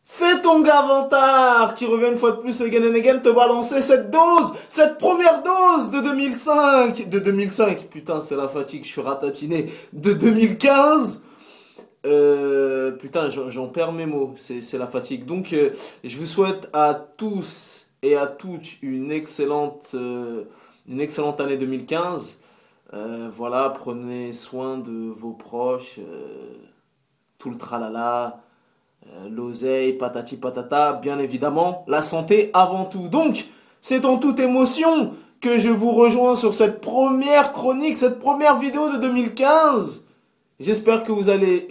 C'est ton gars Vantard qui revient une fois de plus again and again te balancer cette dose, cette première dose de 2005. De 2005, putain c'est la fatigue, je suis ratatiné. De 2015. Putain j'en perds mes mots, c'est la fatigue. Donc je vous souhaite à tous et à toutes une excellente année 2015. Voilà, prenez soin de vos proches, tout le tralala. L'oseille, patati patata, bien évidemment, la santé avant tout. Donc, c'est en toute émotion que je vous rejoins sur cette première chronique, cette première vidéo de 2015. J'espère que vous allez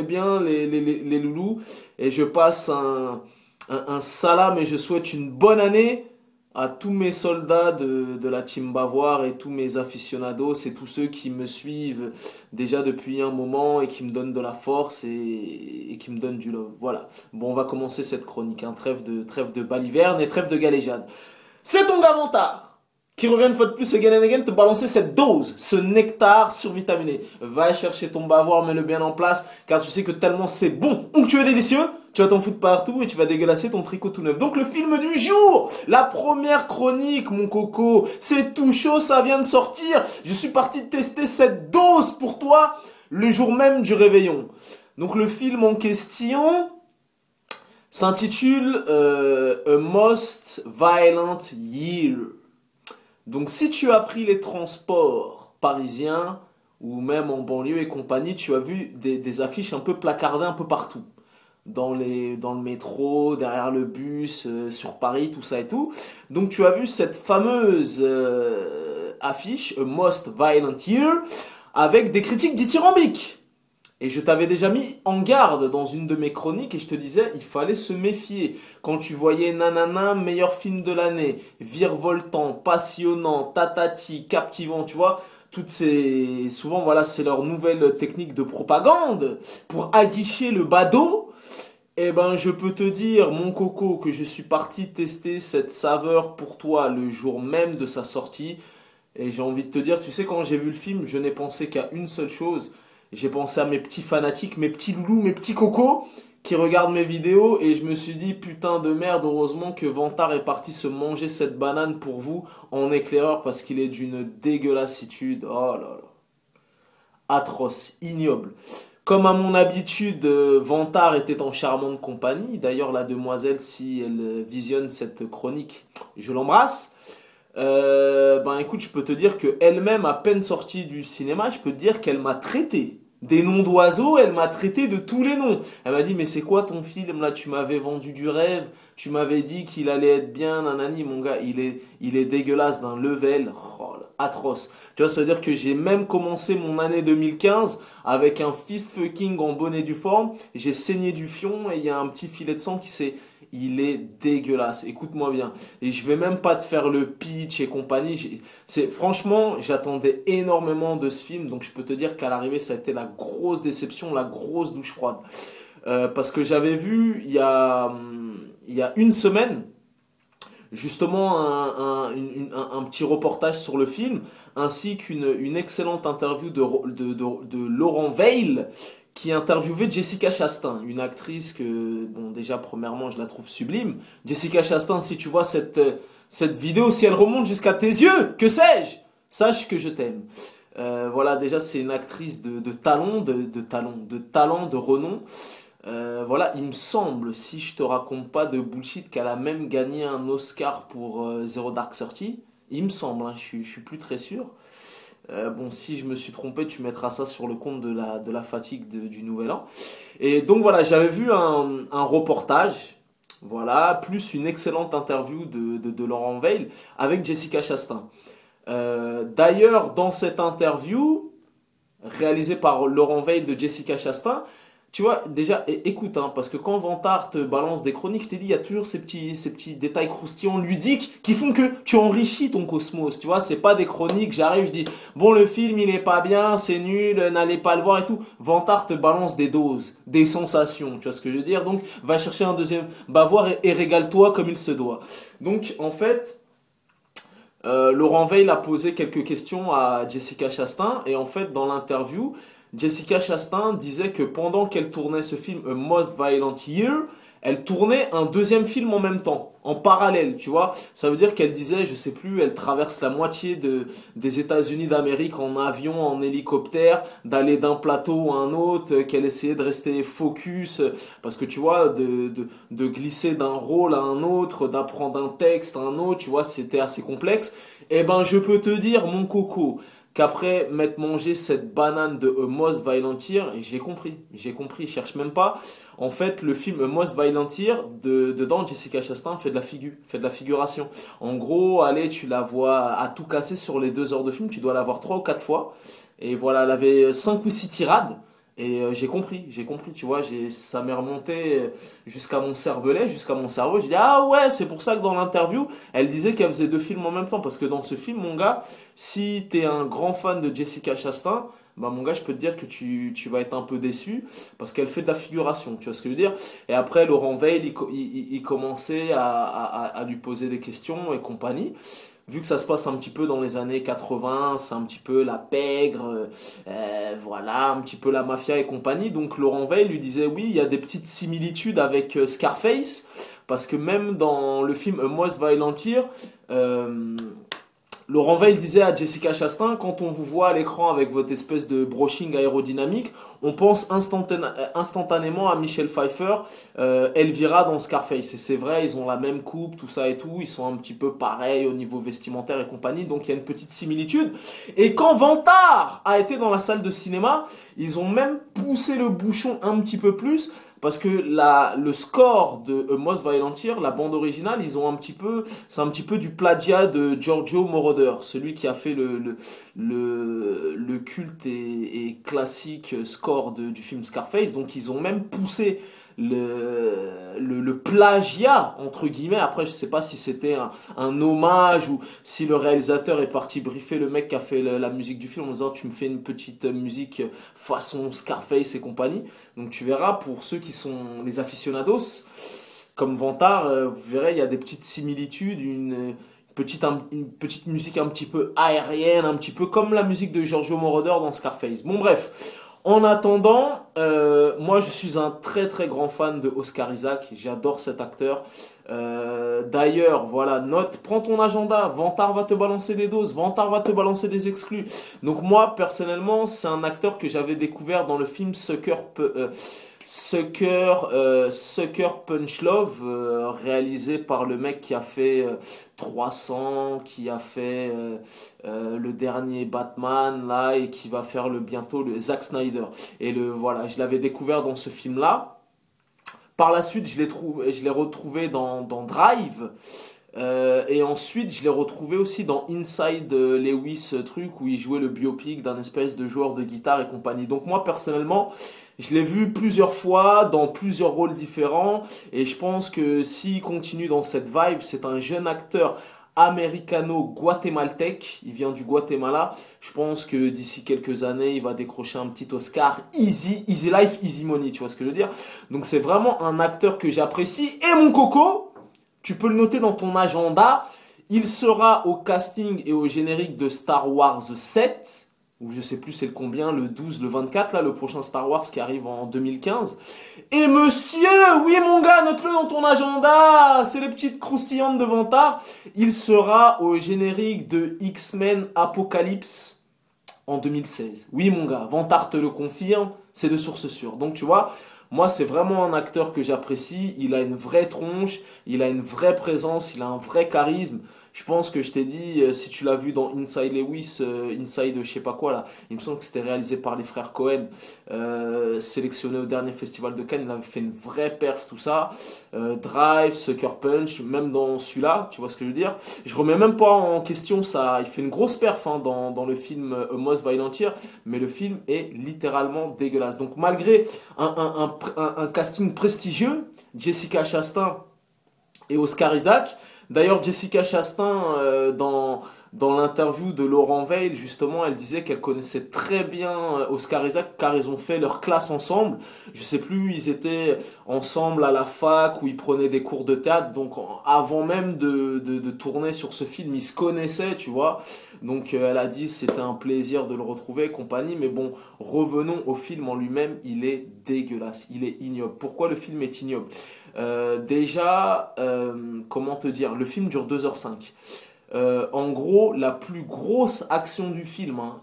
bien, les loulous. Et je passe un salam et je souhaite une bonne année à tous mes soldats de la team Bavoir et tous mes aficionados et tous ceux qui me suivent déjà depuis un moment et qui me donnent de la force et qui me donnent du love. Voilà. Bon, on va commencer cette chronique. Hein. Trêve de baliverne et trêve de galéjade. C'est ton gars Vantard qui revient une fois de plus again and again te balancer cette dose, ce nectar survitaminé. Va chercher ton Bavoir, mets-le bien en place, car tu sais que tellement c'est bon, onctueux et délicieux, tu vas t'en foutre partout et tu vas dégueulasser ton tricot tout neuf. Donc le film du jour, la première chronique, mon coco, c'est tout chaud, ça vient de sortir. Je suis parti tester cette dose pour toi le jour même du réveillon. Donc le film en question s'intitule A Most Violent Year. Donc si tu as pris les transports parisiens ou même en banlieue et compagnie, tu as vu des affiches un peu placardées un peu partout. Dans le métro, derrière le bus, sur Paris, tout ça et tout. Donc tu as vu cette fameuse affiche, A Most Violent Year, avec des critiques dithyrambiques. Et je t'avais déjà mis en garde dans une de mes chroniques et je te disais, il fallait se méfier. Quand tu voyais nanana, meilleur film de l'année, virevoltant, passionnant, tatati, captivant, tu vois, souvent voilà, c'est leur nouvelle technique de propagande pour aguicher le badaud. Eh ben, je peux te dire, mon coco, que je suis parti tester cette saveur pour toi le jour même de sa sortie. Et j'ai envie de te dire, tu sais, quand j'ai vu le film, je n'ai pensé qu'à une seule chose. J'ai pensé à mes petits fanatiques, mes petits loulous, mes petits cocos qui regardent mes vidéos et je me suis dit putain de merde, heureusement que Vantard est parti se manger cette banane pour vous en éclaireur parce qu'il est d'une dégueulassitude. Oh là là. Atroce, ignoble. Comme à mon habitude, Vantard était en charmante compagnie. D'ailleurs, la demoiselle, si elle visionne cette chronique, je l'embrasse. Ben écoute, je peux te dire que elle-même, à peine sortie du cinéma, je peux te dire qu'elle m'a traité des noms d'oiseaux, elle m'a traité de tous les noms. Elle m'a dit, mais c'est quoi ton film là? Tu m'avais vendu du rêve, tu m'avais dit qu'il allait être bien, nanani, mon gars, il est dégueulasse d'un level, oh, là, atroce. Tu vois, ça veut dire que j'ai même commencé mon année 2015 avec un fist fucking en bonne et due forme, j'ai saigné du fion et il y a un petit filet de sang qui s'est... Il est dégueulasse, écoute-moi bien. Et je vais même pas te faire le pitch et compagnie. Franchement, j'attendais énormément de ce film. Donc je peux te dire qu'à l'arrivée, ça a été la grosse déception, la grosse douche froide. Parce que j'avais vu il y a une semaine, justement un petit reportage sur le film, ainsi qu'une excellente interview de Laurent Veil, qui interviewait Jessica Chastain, une actrice que, bon, déjà, premièrement, je la trouve sublime. Jessica Chastain, si tu vois cette vidéo, si elle remonte jusqu'à tes yeux, que sais-je? Sache que je t'aime. Voilà, déjà, c'est une actrice de talent, de renom. Voilà, il me semble, si je te raconte pas de bullshit, qu'elle a même gagné un Oscar pour Zero Dark Thirty. Il me semble, hein, je suis plus très sûr. Bon, si je me suis trompé, tu mettras ça sur le compte de la fatigue du nouvel an. Et donc voilà, j'avais vu un reportage, voilà, plus une excellente interview de Laurent Veil avec Jessica Chastain. D'ailleurs, dans cette interview, réalisée par Laurent Veil de Jessica Chastain, tu vois, déjà, écoute, hein, parce que quand Vantard te balance des chroniques, je t'ai dit, il y a toujours ces petits détails croustillants, ludiques, qui font que tu enrichis ton cosmos, tu vois, c'est pas des chroniques, j'arrive, je dis, bon, le film, il est pas bien, c'est nul, n'allez pas le voir et tout. Vantard te balance des doses, des sensations, tu vois ce que je veux dire? Donc, va chercher un deuxième Bavoir et régale-toi comme il se doit. Donc, en fait, Laurent Veil a posé quelques questions à Jessica Chastain, et en fait, dans l'interview, Jessica Chastain disait que pendant qu'elle tournait ce film A Most Violent Year, elle tournait un deuxième film en même temps, en parallèle, tu vois. Ça veut dire qu'elle disait, je sais plus, elle traverse la moitié des États-Unis d'Amérique en avion, en hélicoptère, d'aller d'un plateau à un autre, qu'elle essayait de rester focus, parce que tu vois, de glisser d'un rôle à un autre, d'apprendre un texte à un autre, tu vois, c'était assez complexe. Eh ben, je peux te dire, mon coco, qu'après m'être mangé cette banane de A Most Violent Year, et j'ai compris, je cherche même pas. En fait, le film A Most Violent Year, dedans, Jessica Chastain fait de la figuration. En gros, allez, tu la vois à tout casser sur les 2 heures de film, tu dois la voir 3 ou 4 fois. Et voilà, elle avait 5 ou 6 tirades. Et j'ai compris, tu vois, ça m'est remonté jusqu'à mon cervelet, jusqu'à mon cerveau. J'ai dit, ah ouais, c'est pour ça que dans l'interview, elle disait qu'elle faisait 2 films en même temps. Parce que dans ce film, mon gars, si t'es un grand fan de Jessica Chastain, bah mon gars, je peux te dire que tu vas être un peu déçu parce qu'elle fait de la figuration, tu vois ce que je veux dire? Et après, Laurent Veil, il commençait à lui poser des questions et compagnie. Vu que ça se passe un petit peu dans les années 80, c'est un petit peu la pègre, voilà, un petit peu la mafia et compagnie. Donc Laurent Veil lui disait oui, il y a des petites similitudes avec Scarface, parce que même dans le film A Most Violent Year, euh, Laurent Veil disait à Jessica Chastain, quand on vous voit à l'écran avec votre espèce de brushing aérodynamique, on pense instantanément à Michelle Pfeiffer, Elvira dans Scarface. Et c'est vrai, ils ont la même coupe, tout ça et tout, ils sont un petit peu pareils au niveau vestimentaire et compagnie, donc il y a une petite similitude. Et quand Vantard a été dans la salle de cinéma, ils ont même poussé le bouchon un petit peu plus, parce que le score de A Most Violent Year, la bande originale, c'est un petit peu du plagiat de Giorgio Moroder, celui qui a fait le culte et classique score du film Scarface. Donc ils ont même poussé le plagiat, entre guillemets. Après, je sais pas si c'était un hommage ou si le réalisateur est parti briefer le mec qui a fait la musique du film en disant tu me fais une petite musique façon Scarface et compagnie. Donc tu verras, pour ceux qui sont les aficionados, comme Vantard, vous verrez, il y a des petites similitudes, une petite musique un petit peu aérienne, un petit peu comme la musique de Giorgio Moroder dans Scarface. Bon bref, en attendant, moi je suis un très très grand fan de Oscar Isaac, j'adore cet acteur. D'ailleurs, voilà, note, prends ton agenda, Vantard va te balancer des doses, Vantard va te balancer des exclus. Donc moi personnellement, c'est un acteur que j'avais découvert dans le film Sucker Punch Love, réalisé par le mec qui a fait 300, qui a fait le dernier Batman là et qui va faire bientôt le Zack Snyder. Et voilà, je l'avais découvert dans ce film-là. Par la suite, je l'ai retrouvé dans Drive. Et ensuite, je l'ai retrouvé aussi dans Inside Lewis, truc où il jouait le biopic d'un espèce de joueur de guitare et compagnie. Donc moi, personnellement, je l'ai vu plusieurs fois dans plusieurs rôles différents. Et je pense que s'il continue dans cette vibe, c'est un jeune acteur américano-guatémaltèque. Il vient du Guatemala. Je pense que d'ici quelques années, il va décrocher un petit Oscar. Easy life, easy money. Tu vois ce que je veux dire? Donc c'est vraiment un acteur que j'apprécie. Et mon coco, tu peux le noter dans ton agenda, il sera au casting et au générique de Star Wars 7, ou je sais plus c'est le combien, le 12, le 24, là, le prochain Star Wars qui arrive en 2015. Et monsieur, oui mon gars, note-le dans ton agenda, c'est les petites croustillantes de Vantard, il sera au générique de X-Men Apocalypse en 2016. Oui mon gars, Vantard te le confirme, c'est de source sûre. Donc tu vois, moi, c'est vraiment un acteur que j'apprécie. Il a une vraie tronche, il a une vraie présence, il a un vrai charisme. Je pense que je t'ai dit, si tu l'as vu dans Inside Lewis, Inside je sais pas quoi là, il me semble que c'était réalisé par les frères Cohen, sélectionné au dernier festival de Cannes, il avait fait une vraie perf, tout ça. Drive, Sucker Punch, même dans celui-là, tu vois ce que je veux dire. Je remets même pas en question ça, il fait une grosse perf hein, dans le film A Most Violent Year, mais le film est littéralement dégueulasse. Donc malgré un casting prestigieux, Jessica Chastain et Oscar Isaac. D'ailleurs, Jessica Chastain, dans l'interview de Laurent Veil, justement, elle disait qu'elle connaissait très bien Oscar Isaac car ils ont fait leur classe ensemble. Je sais plus, ils étaient ensemble à la fac où ils prenaient des cours de théâtre. Donc avant même de tourner sur ce film, ils se connaissaient, tu vois. Donc elle a dit c'était un plaisir de le retrouver et compagnie. Mais bon, revenons au film en lui-même, il est dégueulasse, il est ignoble. Pourquoi le film est ignoble? Déjà, comment te dire, le film dure 2h05. En gros, la plus grosse action du film, hein,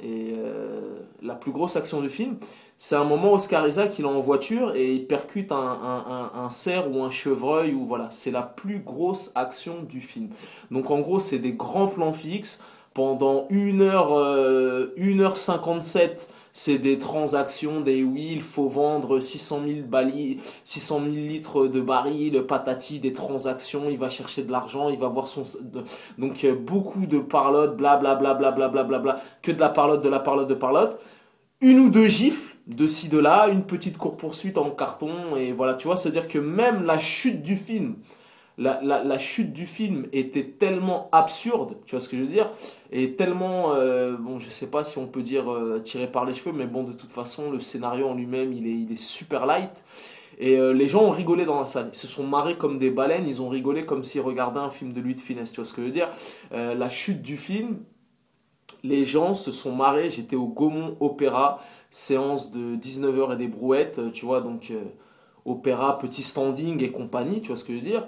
la plus grosse action du film, c'est un moment Oscar Isaac, il est en voiture et il percute un cerf ou un chevreuil, ou voilà, c'est la plus grosse action du film. Donc en gros, c'est des grands plans fixes pendant 1h57. C'est des transactions, des oui, il faut vendre 600 000 litres de baril, patati, des transactions, il va chercher de l'argent, il va voir son... Donc beaucoup de parlotte, blablabla, blablabla, bla, bla, bla, que de la parlotte, de la parlotte, de parlotte. Une ou deux gifles, de ci, de là, une petite course-poursuite en carton, et voilà, tu vois, c'est-à-dire que même la chute du film, la chute du film était tellement absurde, tu vois ce que je veux dire, et tellement, bon, je sais pas si on peut dire tiré par les cheveux, mais bon, de toute façon, le scénario en lui-même, il est super light. Et les gens ont rigolé dans la salle. Ils se sont marrés comme des baleines, ils ont rigolé comme s'ils regardaient un film de Louis de Funès, tu vois ce que je veux dire. La chute du film, les gens se sont marrés. J'étais au Gaumont Opéra, séance de 19h et des brouettes, tu vois, donc opéra, petit standing et compagnie, tu vois ce que je veux dire.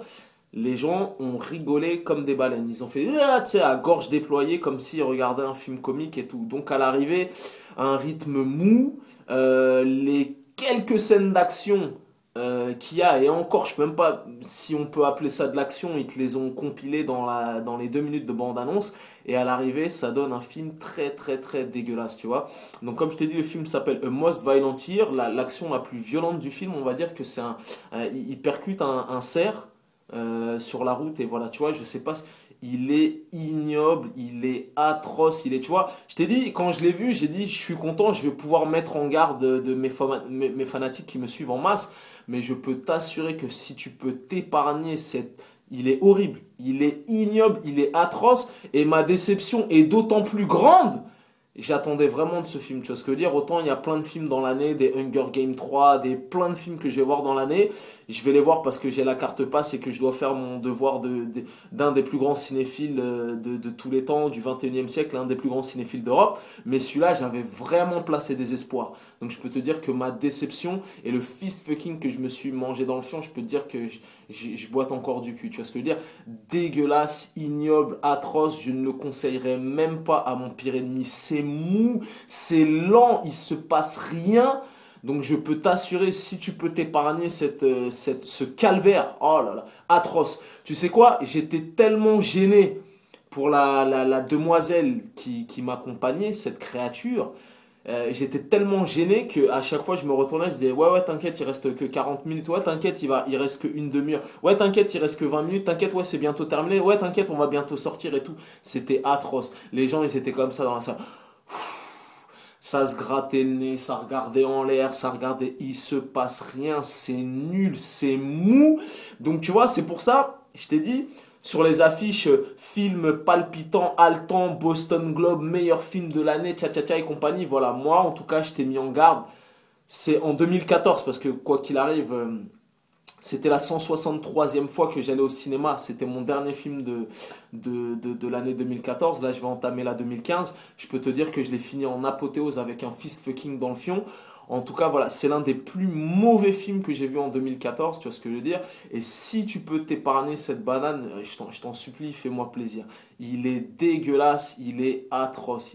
Les gens ont rigolé comme des baleines. Ils ont fait, ah, tu sais, à gorge déployée, comme s'ils regardaient un film comique et tout. Donc à l'arrivée, un rythme mou, les quelques scènes d'action qu'il y a, et encore, je sais même pas si on peut appeler ça de l'action, ils te les ont compilés dans les 2 minutes de bande-annonce, et à l'arrivée, ça donne un film très très très dégueulasse, tu vois. Donc comme je t'ai dit, le film s'appelle A Most Violent Year, l'action la plus violente du film, on va dire que c'est il percute un cerf sur la route, et voilà, tu vois, je sais pas, il est ignoble, il est atroce, il est, tu vois, je t'ai dit, quand je l'ai vu, j'ai dit, je suis content, je vais pouvoir mettre en garde de mes fanatiques qui me suivent en masse, mais je peux t'assurer que si tu peux t'épargner cette... Il est horrible, il est ignoble, il est atroce, et ma déception est d'autant plus grande. J'attendais vraiment de ce film, tu vois ce que je veux dire? Autant il y a plein de films dans l'année, des Hunger Games 3, plein de films que je vais voir dans l'année. Je vais les voir parce que j'ai la carte passe et que je dois faire mon devoir d'un des plus grands cinéphiles de tous les temps, du 21e siècle, l'un des plus grands cinéphiles d'Europe. Mais celui-là, j'avais vraiment placé des espoirs. Donc je peux te dire que ma déception et le fist fucking que je me suis mangé dans le fion, je peux te dire que je boite encore du cul, tu vois ce que je veux dire? Dégueulasse, ignoble, atroce, je ne le conseillerais même pas à mon pire ennemi. C'est mou, c'est lent, il se passe rien. Donc je peux t'assurer, si tu peux t'épargner ce calvaire, oh là là, atroce. Tu sais quoi? J'étais tellement gêné pour la demoiselle qui m'accompagnait, cette créature. J'étais tellement gêné que à chaque fois je me retournais, je disais ouais t'inquiète, il reste que 40 minutes, ouais t'inquiète, il reste qu'une demi-heure, ouais t'inquiète, il reste que 20 minutes, t'inquiète, ouais c'est bientôt terminé, ouais t'inquiète, on va bientôt sortir et tout. C'était atroce. Les gens ils étaient comme ça dans la salle. Ça se grattait le nez, ça regardait en l'air, ça regardait, il se passe rien, c'est nul, c'est mou. Donc tu vois, c'est pour ça, je t'ai dit, sur les affiches, film palpitant, haletant, Boston Globe, meilleur film de l'année, tcha tcha tcha et compagnie, voilà, moi en tout cas, je t'ai mis en garde. C'est en 2014, parce que quoi qu'il arrive, c'était la 163e fois que j'allais au cinéma. C'était mon dernier film de l'année 2014. Là, je vais entamer la 2015. Je peux te dire que je l'ai fini en apothéose avec un fist fucking dans le fion. En tout cas, voilà, c'est l'un des plus mauvais films que j'ai vu en 2014, tu vois ce que je veux dire. Et si tu peux t'épargner cette banane, je t'en supplie, fais-moi plaisir. Il est dégueulasse, il est atroce,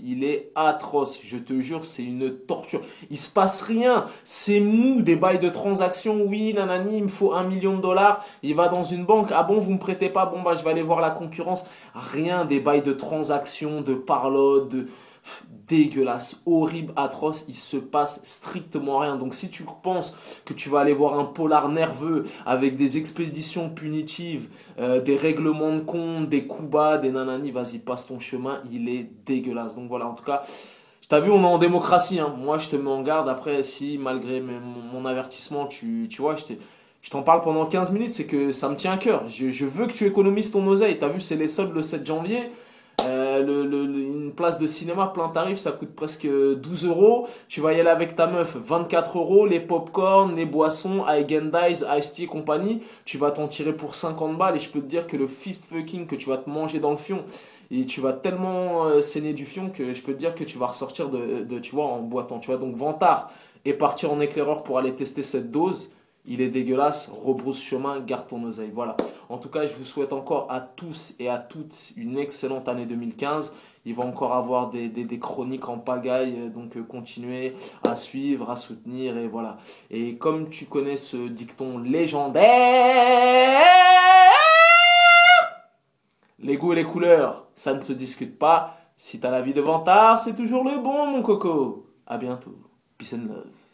je te jure, c'est une torture. Il se passe rien, c'est mou, des bails de transaction, oui, nanani, il me faut 1 million de dollars, il va dans une banque, ah bon, vous me prêtez pas, bon bah je vais aller voir la concurrence. Rien, des bails de transaction, de parlotte, dégueulasse, horrible, atroce, il se passe strictement rien. Donc si tu penses que tu vas aller voir un polar nerveux avec des expéditions punitives, des règlements de compte, des coups bas, des nanani, vas-y, passe ton chemin, il est dégueulasse. Donc voilà, en tout cas, je t'ai vu, on est en démocratie, hein. Moi je te mets en garde, après si malgré mon avertissement, tu vois, je t'en parle pendant 15 minutes, c'est que ça me tient à cœur. Je veux que tu économises ton oseille. T'as vu, c'est les soldes le 7 janvier. Une place de cinéma plein tarif, ça coûte presque 12 euros. Tu vas y aller avec ta meuf, 24 euros. Les pop-corn, les boissons, Häagen-Dazs, Ice Tea et compagnie. Tu vas t'en tirer pour 50 balles. Et je peux te dire que le fist fucking que tu vas te manger dans le fion, et tu vas tellement saigner du fion que je peux te dire que tu vas ressortir tu vois, en boitant. Tu vois, donc Vantard et partir en éclaireur pour aller tester cette dose. Il est dégueulasse, rebrousse chemin, garde ton oseille. Voilà. En tout cas, je vous souhaite encore à tous et à toutes une excellente année 2015. Il va encore avoir des chroniques en pagaille, donc continuez à suivre, à soutenir, et voilà. Et comme tu connais ce dicton légendaire, les goûts et les couleurs, ça ne se discute pas. Si t'as la vie de Vantard, c'est toujours le bon, mon coco. À bientôt. Peace and love.